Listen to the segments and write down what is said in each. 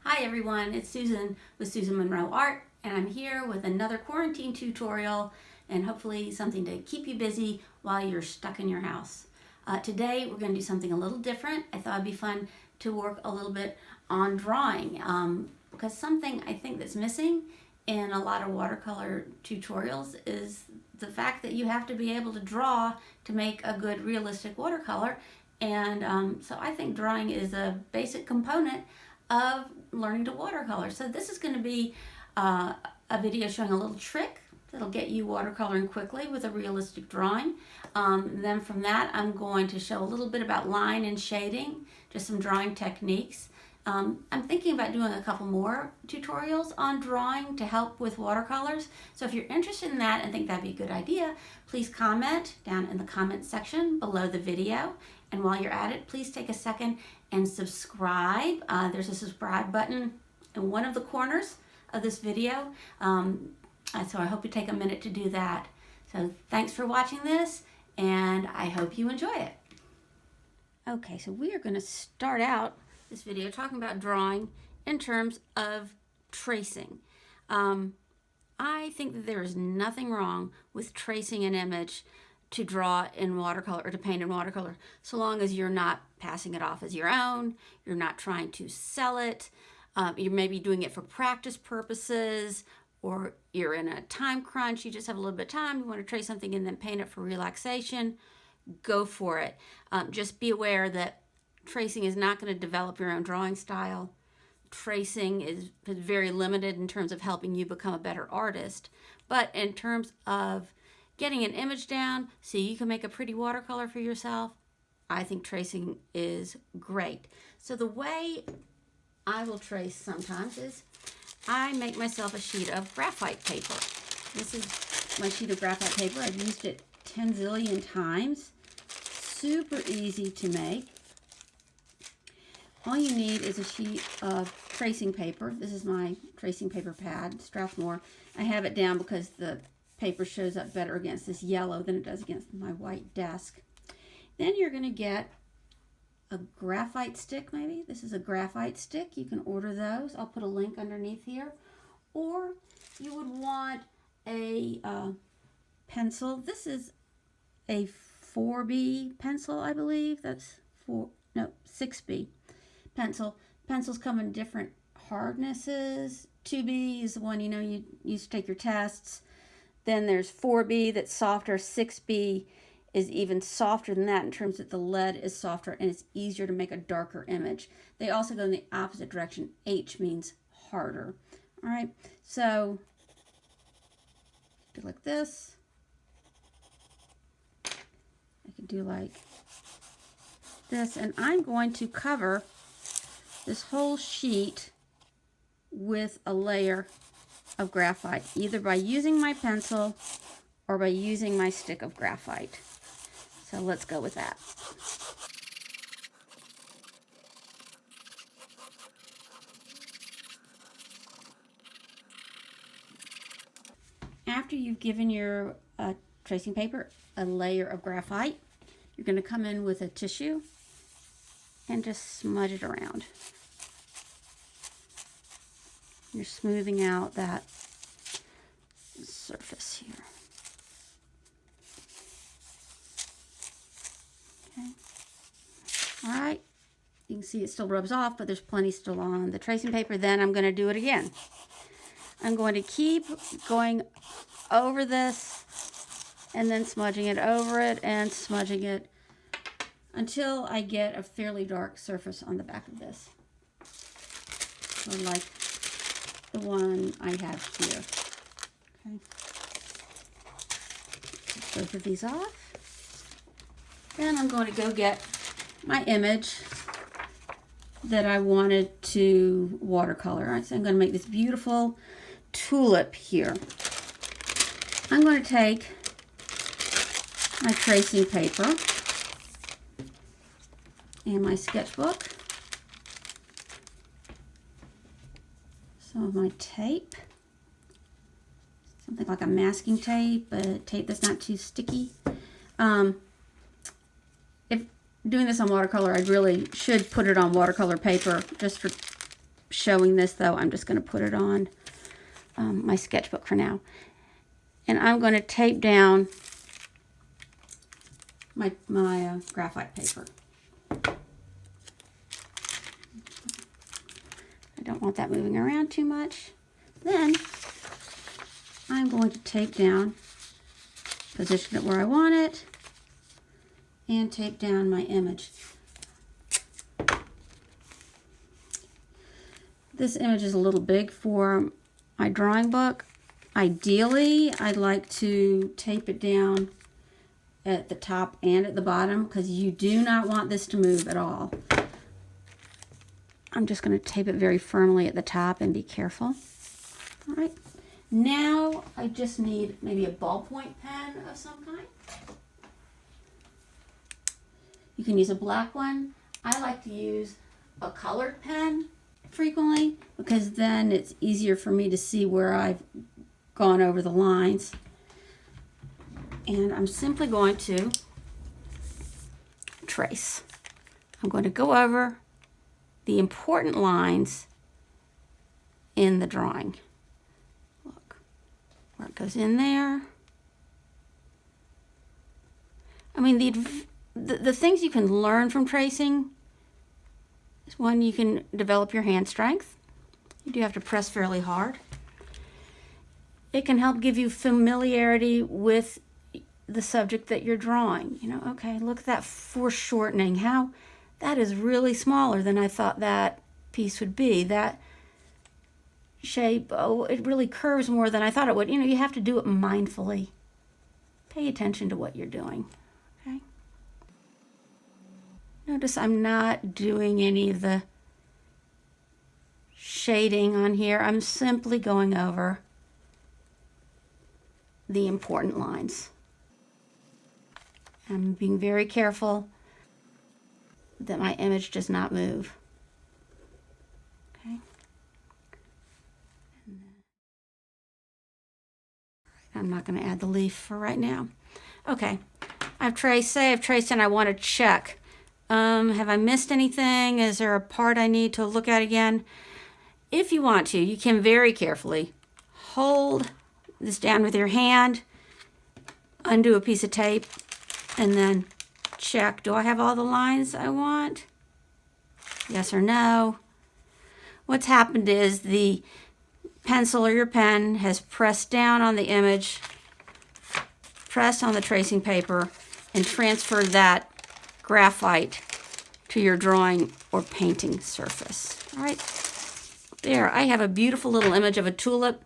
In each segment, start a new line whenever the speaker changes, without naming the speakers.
Hi everyone, it's Susan with Susan Monroe Art, and I'm here with another quarantine tutorial and hopefully something to keep you busy while you're stuck in your house. Today we're going to do something a little different. I thought it'd be fun to work a little bit on drawing because something I think that's missing in a lot of watercolor tutorials is the fact that you have to be able to draw to make a good realistic watercolor. And so I think drawing is a basic component of learning to watercolor. So this is going to be a video showing a little trick that'll get you watercoloring quickly with a realistic drawing. Then from that I'm going to show a little bit about line and shading, just some drawing techniques. I'm thinking about doing a couple more tutorials on drawing to help with watercolors. So if you're interested in that and think that'd be a good idea, please comment down in the comment section below the video. And while you're at it, please take a second and subscribe. There's a subscribe button in one of the corners of this video. So I hope you take a minute to do that. So thanks for watching this, and I hope you enjoy it. Okay, so we are going to start out this video talking about drawing in terms of tracing. I think that there is nothing wrong with tracing an image to draw in watercolor or to paint in watercolor, so long as you're not passing it off as your own, you're not trying to sell it, you're maybe doing it for practice purposes, or you're in a time crunch, you just have a little bit of time, you want to trace something and then paint it for relaxation, go for it. Just be aware that tracing is not going to develop your own drawing style. Tracing is very limited in terms of helping you become a better artist, but in terms of getting an image down so you can make a pretty watercolor for yourself, I think tracing is great. So the way I will trace sometimes is I make myself a sheet of graphite paper. This is my sheet of graphite paper. I've used it 10 zillion times. Super easy to make. All you need is a sheet of tracing paper. This is my tracing paper pad, Strathmore. I have it down because the paper shows up better against this yellow than it does against my white desk. Then you're going to get a graphite stick, maybe. This is a graphite stick. You can order those. I'll put a link underneath here. Or you would want a pencil. This is a 4B pencil, I believe. That's 6B pencil. Pencils come in different hardnesses. 2B is the one you use to take your tests. Then there's 4B that's softer. 6B is even softer than that in terms that the lead is softer and it's easier to make a darker image. They also go in the opposite direction. H means harder. All right, so do like this. I could do like this, and I'm going to cover this whole sheet with a layer of graphite, either by using my pencil or by using my stick of graphite. So let's go with that. After you've given your tracing paper a layer of graphite, you're going to come in with a tissue and just smudge it around. You're smoothing out that surface here. Okay. All right. You can see it still rubs off, but there's plenty still on the tracing paper. Then I'm going to do it again. I'm going to keep going over this and then smudging it over it and smudging it until I get a fairly dark surface on the back of this. So like the one I have here. Okay. Take both of these off. Then I'm going to go get my image that I wanted to watercolor. So I'm going to make this beautiful tulip here. I'm going to take my tracing paper and my sketchbook, some of my tape, something like a masking tape, but tape that's not too sticky. If doing this on watercolor, I really should put it on watercolor paper just for showing this though, I'm just going to put it on my sketchbook for now. And I'm going to tape down my graphite paper. I don't want that moving around too much. Then I'm going to tape down, position it where I want it, and tape down my image. This image is a little big for my drawing book. Ideally, I'd like to tape it down at the top and at the bottom because you do not want this to move at all. I'm just going to tape it very firmly at the top and be careful. All right. Now I just need maybe a ballpoint pen of some kind. You can use a black one. I like to use a colored pen frequently because then it's easier for me to see where I've gone over the lines. And I'm simply going to trace. I'm going to go over the important lines in the drawing. Look where it goes in there. I mean, the things you can learn from tracing is one, you can develop your hand strength. You do have to press fairly hard. It can help give you familiarity with the subject that you're drawing. You know, okay, look at that foreshortening. How that is really smaller than I thought that piece would be. That shape, oh, it really curves more than I thought it would. You know, you have to do it mindfully. Pay attention to what you're doing, okay? Notice I'm not doing any of the shading on here. I'm simply going over the important lines. I'm being very careful that my image does not move. Okay. I'm not going to add the leaf for right now. Okay. I've traced and I want to check. Have I missed anything? Is there a part I need to look at again? If you want to, you can very carefully hold this down with your hand, undo a piece of tape, and then check, do I have all the lines I want? Yes or no. What's happened is the pencil or your pen has pressed down on the image, pressed on the tracing paper, and transferred that graphite to your drawing or painting surface. All right, there, I have a beautiful little image of a tulip.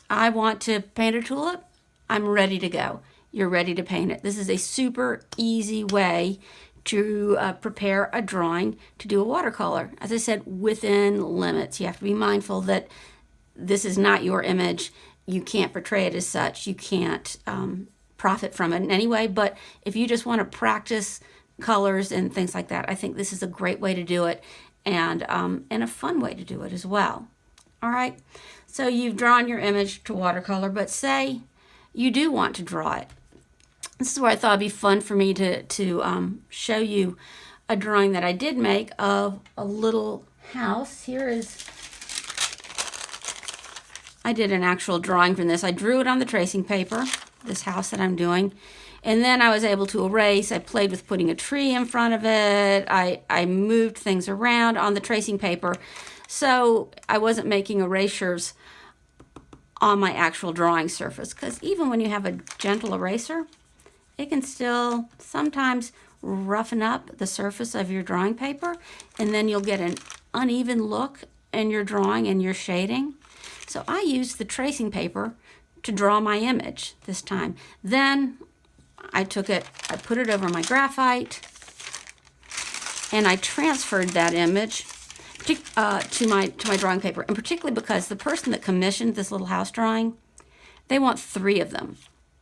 I want to paint a tulip. I'm ready to go. You're ready to paint it. This is a super easy way to prepare a drawing to do a watercolor. As I said, within limits. You have to be mindful that this is not your image. You can't portray it as such. You can't profit from it in any way. But if you just want to practice colors and things like that, I think this is a great way to do it and a fun way to do it as well. All right. So you've drawn your image to watercolor, but say you do want to draw it. This is where I thought it'd be fun for me to show you a drawing that I did make of a little house. Here is, I did an actual drawing from this. I drew it on the tracing paper, this house that I'm doing, and then I was able to erase. I played with putting a tree in front of it. I moved things around on the tracing paper, so I wasn't making erasures on my actual drawing surface, because even when you have a gentle eraser, it can still sometimes roughen up the surface of your drawing paper, and then you'll get an uneven look in your drawing and your shading. So I used the tracing paper to draw my image this time. Then I took it, I put it over my graphite, and I transferred that image to my drawing paper, and particularly because the person that commissioned this little house drawing, they want 3 of them.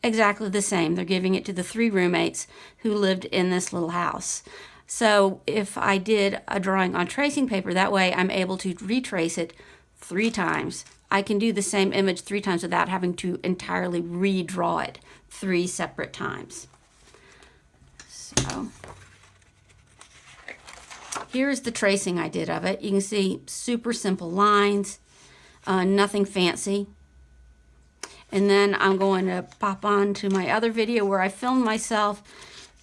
Exactly the same. They're giving it to the 3 roommates who lived in this little house. So if I did a drawing on tracing paper, that way I'm able to retrace it 3 times. I can do the same image 3 times without having to entirely redraw it 3 separate times. So Here's the tracing I did of it. You can see super simple lines, nothing fancy. And then I'm going to pop on to my other video where I filmed myself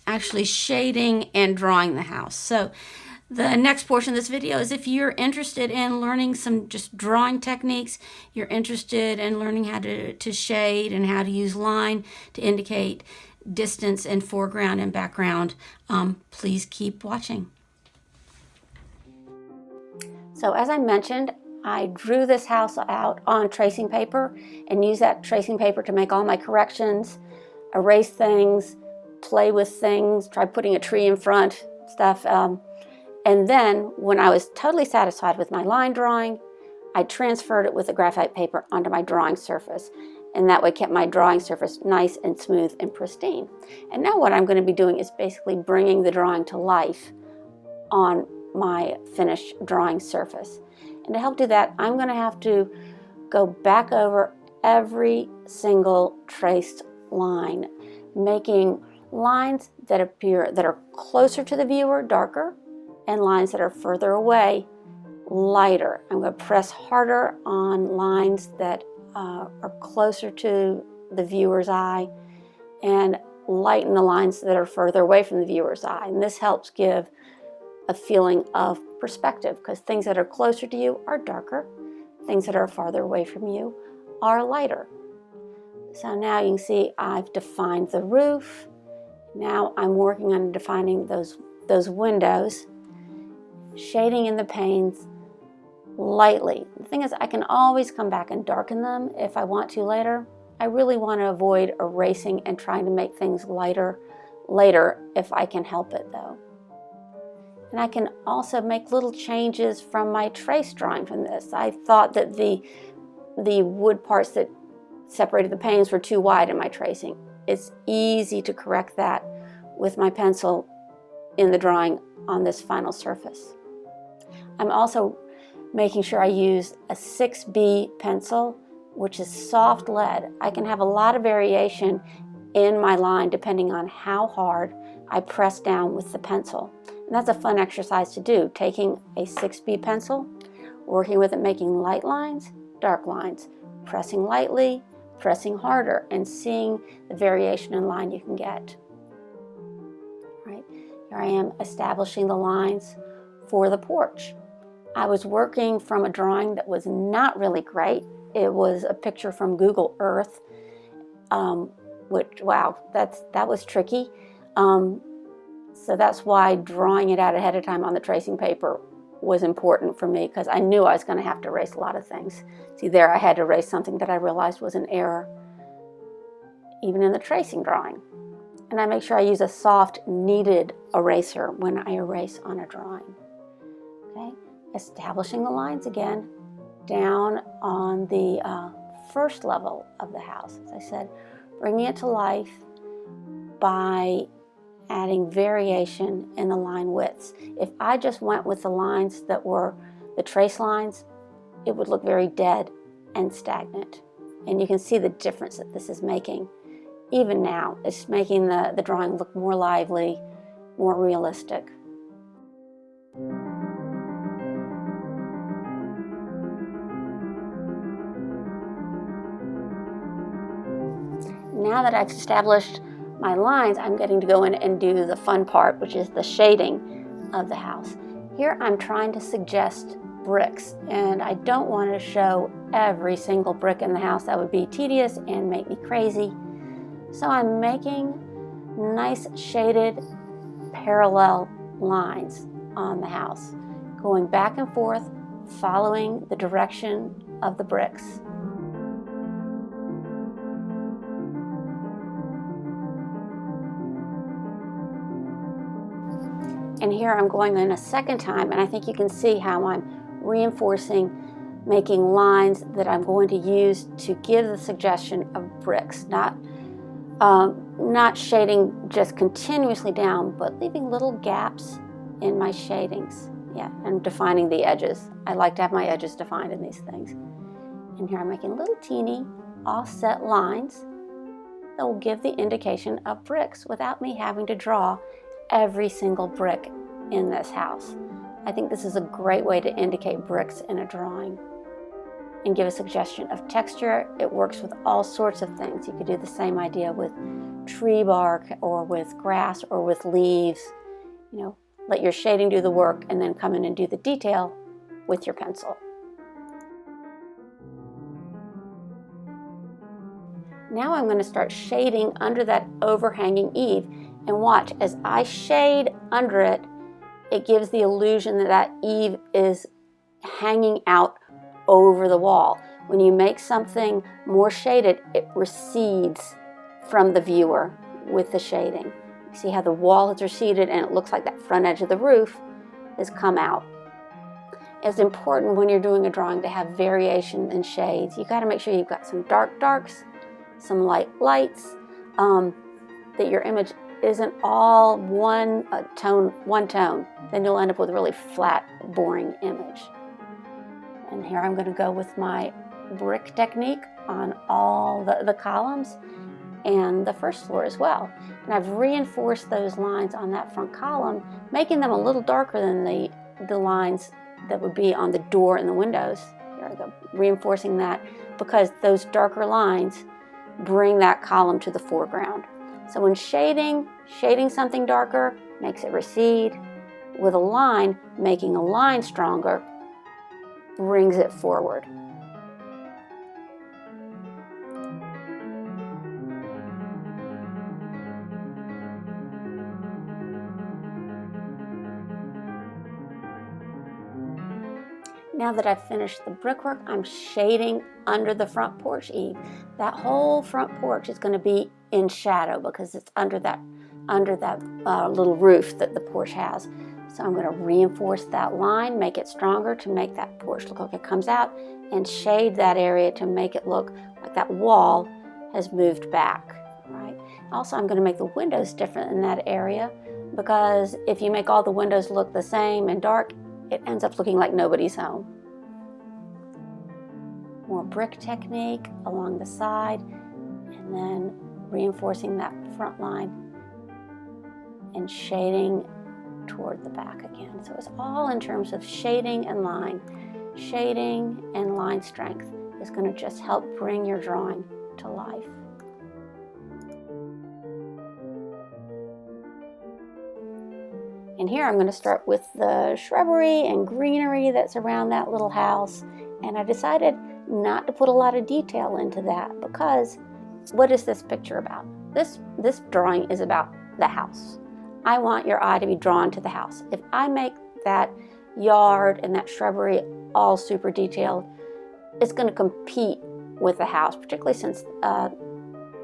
actually shading and drawing the house. So the next portion of this video is if you're interested in learning some just drawing techniques, you're interested in learning how to shade and how to use line to indicate distance and foreground and background, please keep watching. So as I mentioned, I drew this house out on tracing paper and used that tracing paper to make all my corrections, erase things, play with things, try putting a tree in front, stuff. And then when I was totally satisfied with my line drawing, I transferred it with the graphite paper onto my drawing surface. And that way kept my drawing surface nice and smooth and pristine. And now what I'm going to be doing is basically bringing the drawing to life on my finished drawing surface. And to help do that, I'm going to have to go back over every single traced line, making lines that are closer to the viewer, darker, and lines that are further away, lighter. I'm going to press harder on lines that are closer to the viewer's eye and lighten the lines that are further away from the viewer's eye. And this helps give a feeling of perspective because things that are closer to you are darker, things that are farther away from you are lighter. So now you can see I've defined the roof. Now I'm working on defining those windows, shading in the panes lightly. The thing is, I can always come back and darken them if I want to later. I really want to avoid erasing and trying to make things lighter later if I can help it though. And I can also make little changes from my trace drawing from this. I thought that the wood parts that separated the panes were too wide in my tracing. It's easy to correct that with my pencil in the drawing on this final surface. I'm also making sure I use a 6B pencil, which is soft lead. I can have a lot of variation in my line depending on how hard I press down with the pencil. And that's a fun exercise to do, taking a 6B pencil, working with it, making light lines, dark lines, pressing lightly, pressing harder, and seeing the variation in line you can get. Right, here I am establishing the lines for the porch. I was working from a drawing that was not really great. It was a picture from Google Earth, which, wow, that was tricky. So that's why drawing it out ahead of time on the tracing paper was important for me, because I knew I was going to have to erase a lot of things. See there, I had to erase something that I realized was an error, even in the tracing drawing. And I make sure I use a soft, kneaded eraser when I erase on a drawing. Okay, establishing the lines again down on the first level of the house. As I said, bringing it to life by adding variation in the line widths. If I just went with the lines that were the trace lines, it would look very dead and stagnant. And you can see the difference that this is making. Even now, it's making the drawing look more lively, more realistic. Now that I've established my lines, I'm getting to go in and do the fun part, which is the shading of the house. Here I'm trying to suggest bricks, and I don't want to show every single brick in the house. That would be tedious and make me crazy. So I'm making nice shaded parallel lines on the house, going back and forth, following the direction of the bricks. And here I'm going in a second time, and I think you can see how I'm reinforcing, making lines that I'm going to use to give the suggestion of bricks, not shading just continuously down, but leaving little gaps in my shadings. Yeah, and defining the edges. I like to have my edges defined in these things. And here I'm making little teeny offset lines that will give the indication of bricks without me having to draw every single brick in this house. I think this is a great way to indicate bricks in a drawing and give a suggestion of texture. It works with all sorts of things. You could do the same idea with tree bark or with grass or with leaves. You know, let your shading do the work and then come in and do the detail with your pencil. Now I'm going to start shading under that overhanging eave, and watch as I shade under it, it gives the illusion that that eave is hanging out over the wall. When you make something more shaded, it recedes from the viewer with the shading. You see how the wall has receded and it looks like that front edge of the roof has come out. It's important when you're doing a drawing to have variation in shades. You got to make sure you've got some dark darks, some light lights, that your image isn't all one tone. Then you'll end up with a really flat, boring image. And here I'm going to go with my brick technique on all the columns and the first floor as well. And I've reinforced those lines on that front column, making them a little darker than the lines that would be on the door and the windows. Here I go, reinforcing that because those darker lines bring that column to the foreground. So when shading something darker makes it recede. With a line, making a line stronger brings it forward. Now that I've finished the brickwork, I'm shading under the front porch eave. That whole front porch is going to be in shadow because it's under that little roof that the porch has. So I'm going to reinforce that line, make it stronger to make that porch look like it comes out, and shade that area to make it look like that wall has moved back. Right? Also, I'm going to make the windows different in that area because if you make all the windows look the same and dark, it ends up looking like nobody's home. More brick technique along the side, and then reinforcing that front line and shading toward the back again. So it's all in terms of shading and line. Shading and line strength is going to just help bring your drawing to life. And here I'm going to start with the shrubbery and greenery that's around that little house. And I decided not to put a lot of detail into that because what is this picture about? This drawing is about the house. I want your eye to be drawn to the house. If I make that yard and that shrubbery all super detailed, it's going to compete with the house, particularly since I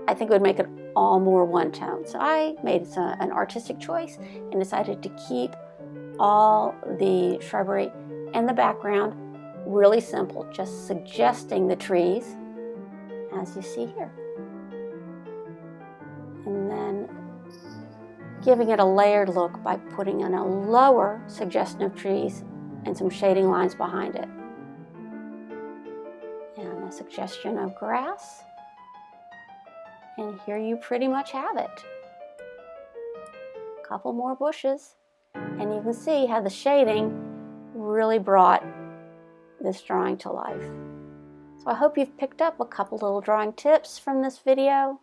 think it would make it all more one tone. So I made an artistic choice and decided to keep all the shrubbery and the background really simple, just suggesting the trees as you see here. And then giving it a layered look by putting in a lower suggestion of trees and some shading lines behind it. And a suggestion of grass. And here you pretty much have it. A couple more bushes. And you can see how the shading really brought this drawing to life. So I hope you've picked up a couple little drawing tips from this video.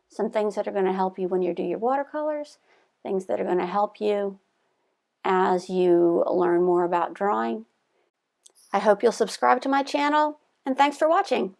Some things that are going to help you when you do your watercolors. Things that are going to help you as you learn more about drawing. I hope you'll subscribe to my channel, and thanks for watching.